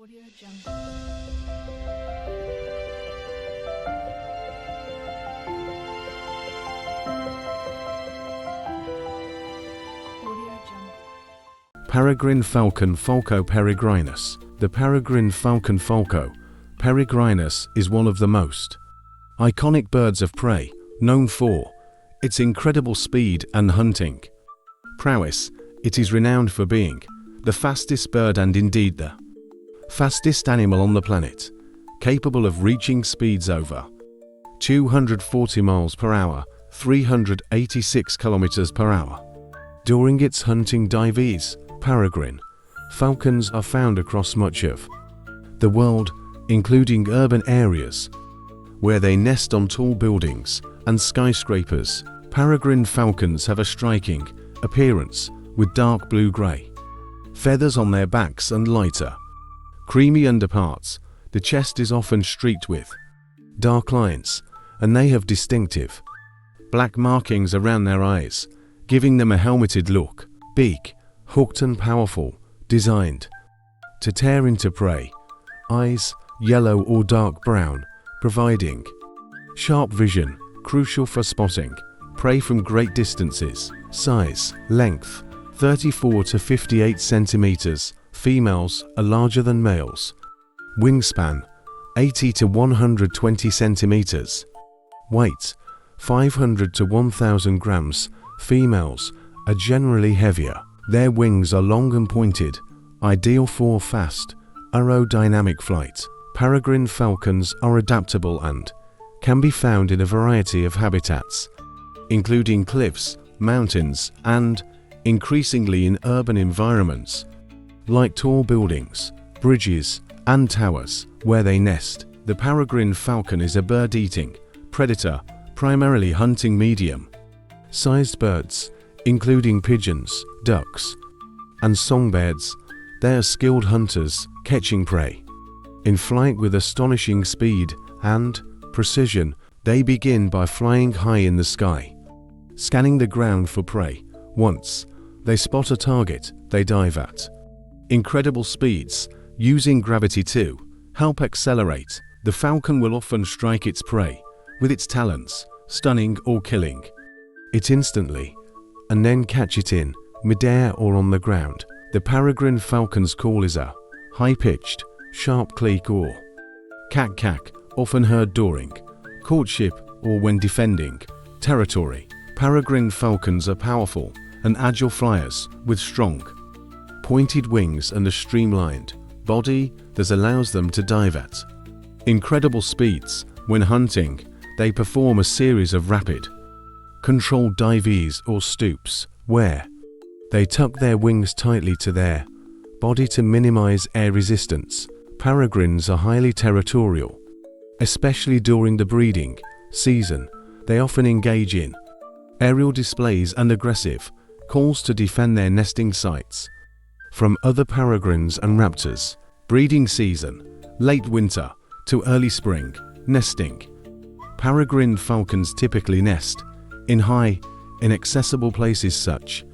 Audio Jungle. Audio Jungle. Peregrine Falcon Falco peregrinus. The peregrine falcon falco peregrinus is one of the most iconic birds of prey, known for its incredible speed and hunting prowess. It is renowned for being the fastest bird and indeed the fastest animal on the planet, capable of reaching speeds over 240 miles per hour, 386 kilometers per hour. During its hunting dives, peregrine falcons are found across much of the world, including urban areas, where they nest on tall buildings and skyscrapers. Peregrine falcons have a striking appearance with dark blue-gray feathers on their backs and lighter, creamy underparts. The chest is often streaked with dark lines, and they have distinctive black markings around their eyes, giving them a helmeted look. Beak, hooked and powerful, designed to tear into prey. Eyes, yellow or dark brown, providing sharp vision, crucial for spotting prey from great distances. Size, length, 34 to 58 centimeters. Females are larger than males. Wingspan, 80 to 120 centimeters. Weight, 500 to 1000 grams. Females are generally heavier. Their wings are long and pointed, ideal for fast, aerodynamic flight. Peregrine falcons are adaptable and can be found in a variety of habitats, including cliffs, mountains, and, increasingly, in urban environments, like tall buildings, bridges, and towers, where they nest. The peregrine falcon is a bird-eating predator, primarily hunting medium-sized birds, including pigeons, ducks, and songbirds. They are skilled hunters, catching prey in flight with astonishing speed and precision. They begin by flying high in the sky, scanning the ground for prey. Once they spot a target, they dive at incredible speeds, using gravity to help accelerate. The falcon will often strike its prey with its talons, stunning or killing it instantly, and then catch it in midair or on the ground. The peregrine falcon's call is a high-pitched, sharp click or cack-cack, often heard during courtship or when defending territory. Peregrine falcons are powerful and agile flyers with strong, pointed wings and a streamlined body that allows them to dive at incredible speeds. When hunting, they perform a series of rapid, controlled dives or stoops, where they tuck their wings tightly to their body to minimize air resistance. Peregrines are highly territorial, especially during the breeding season. They often engage in aerial displays and aggressive calls to defend their nesting sites from other peregrines and raptors. Breeding season, late winter to early spring. Nesting. Peregrine falcons typically nest in high, inaccessible places such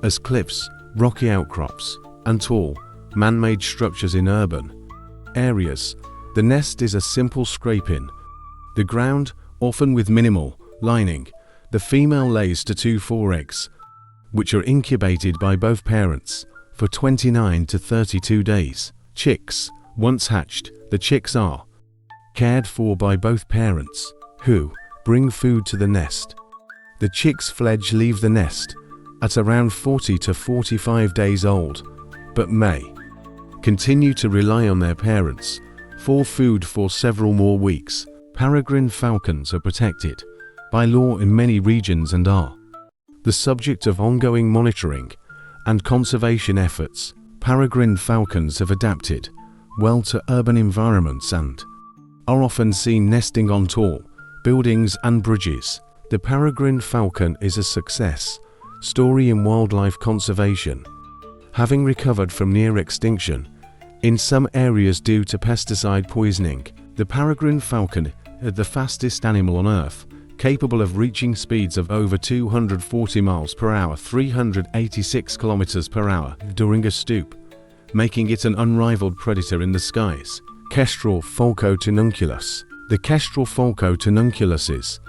as cliffs, rocky outcrops, and tall, man-made structures in urban areas. The nest is a simple scrape in the ground, often with minimal lining. The female lays 2 to 4 eggs, which are incubated by both parents for 29 to 32 days. Chicks. Once hatched, the chicks are cared for by both parents, who bring food to the nest. The chicks fledge leave the nest at around 40 to 45 days old, but may continue to rely on their parents for food for several more weeks. Peregrine falcons are protected by law in many regions and are the subject of ongoing monitoring and conservation efforts. Peregrine falcons have adapted well to urban environments and are often seen nesting on tall buildings and bridges. The peregrine falcon is a success story in wildlife conservation, having recovered from near extinction in some areas due to pesticide poisoning. The peregrine falcon is the fastest animal on Earth, capable of reaching speeds of over 240 miles per hour, 386 kilometers per hour during a stoop. making it an unrivaled predator in the skies. Kestrel falcotununculus. The kestrel falcotununculus is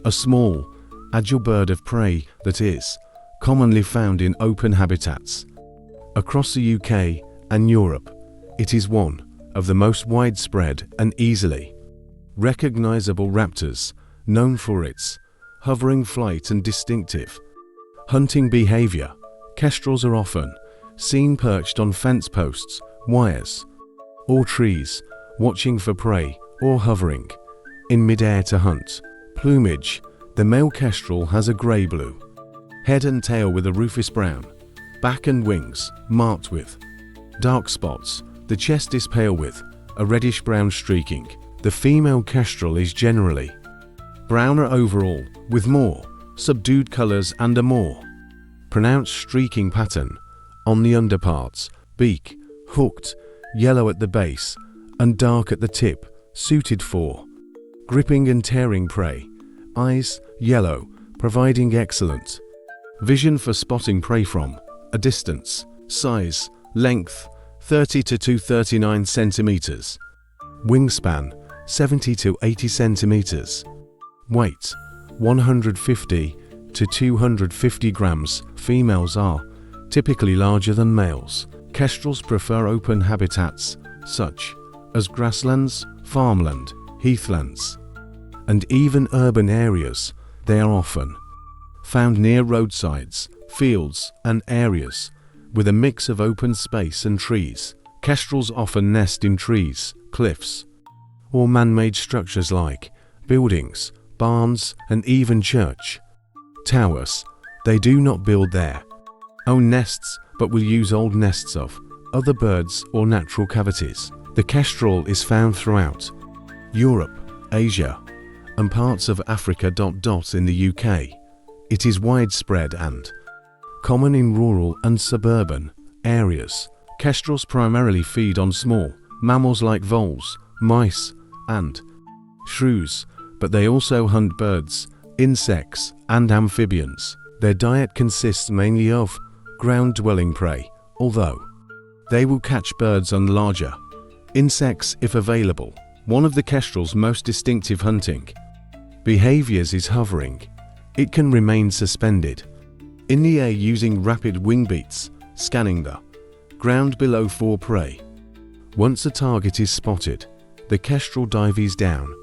a small, agile bird of prey that is commonly found in open habitats. Across the UK and Europe, it is one of the most widespread and easily recognizable raptors, known for its hovering flight and distinctive hunting behavior. Kestrels are often seen perched on fence posts, wires, or trees, watching for prey or hovering in midair to hunt. Plumage. The male kestrel has a grey-blue head and tail with a rufous brown back and wings marked with dark spots. The chest is pale with a reddish-brown streaking. The female kestrel is generally browner overall, with more subdued colors and a more pronounced streaking pattern on the underparts. Beak hooked, yellow at the base and dark at the tip, suited for gripping and tearing prey. Eyes yellow, providing excellent vision for spotting prey from a distance. Size, length 30 to 239 centimeters. Wingspan 70 to 80 centimeters. Weight 150 to 250 grams. Females are typically larger than males. Kestrels prefer open habitats such as grasslands, farmland, heathlands, and even urban areas. They are often found near roadsides, fields, and areas with a mix of open space and trees. Kestrels often nest in trees, cliffs, or man-made structures like buildings, barns, and even church towers. They do not build their own nests, but will use old nests of other birds or natural cavities. The kestrel is found throughout Europe, Asia, and parts of Africa. In the UK, it is widespread and common in rural and suburban areas. Kestrels primarily feed on small mammals like voles, mice, and shrews, but they also hunt birds, insects, and amphibians. Their diet consists mainly of ground-dwelling prey, although they will catch birds and larger insects if available. One of the kestrel's most distinctive hunting behaviors is hovering. It can remain suspended in the air using rapid wing beats, scanning the ground below for prey. Once a target is spotted, the kestrel dives down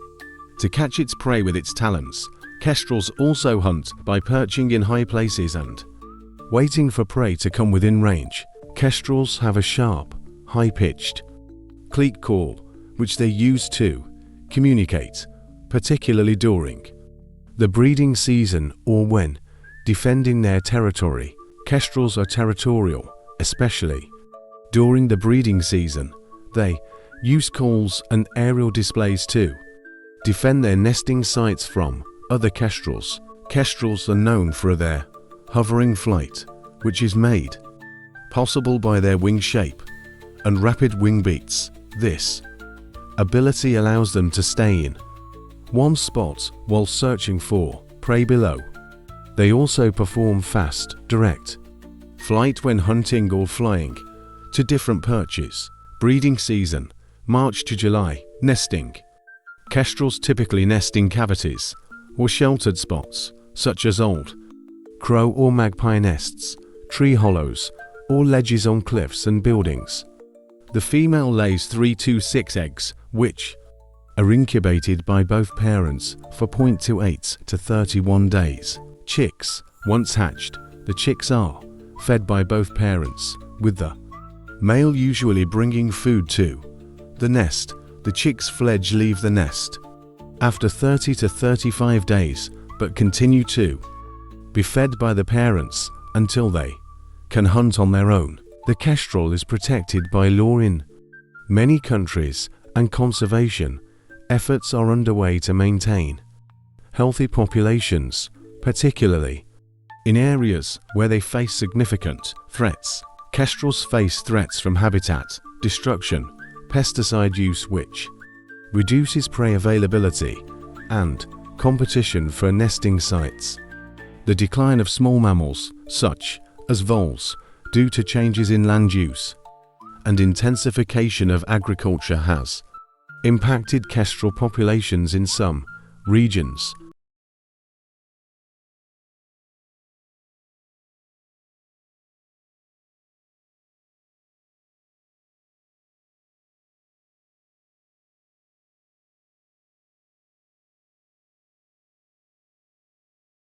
to catch its prey with its talons. Kestrels also hunt by perching in high places and waiting for prey to come within range. Kestrels have a sharp, high-pitched click call, which they use to communicate, particularly during the breeding season or when defending their territory. Kestrels are territorial, especially during the breeding season. They use calls and aerial displays to defend their nesting sites from other kestrels. Kestrels are known for their hovering flight, which is made possible by their wing shape and rapid wing beats. This ability allows them to stay in one spot while searching for prey below. They also perform fast, direct flight when hunting or flying to different perches. Breeding season, March to July. Nesting. Kestrels typically nest in cavities or sheltered spots, such as old crow or magpie nests, tree hollows, or ledges on cliffs and buildings. The female lays 3 to 6 eggs, which are incubated by both parents for 0.28 to 31 days. Chicks. Once hatched, the chicks are fed by both parents, with the male usually bringing food to the nest. The chicks fledge leave the nest after 30 to 35 days, but continue to be fed by the parents until they can hunt on their own. The kestrel is protected by law in many countries, and conservation efforts are underway to maintain healthy populations, particularly in areas where they face significant threats. Kestrels face threats from habitat destruction, pesticide use which reduces prey availability, and competition for nesting sites. The decline of small mammals, such as voles, due to changes in land use and intensification of agriculture has impacted kestrel populations in some regions,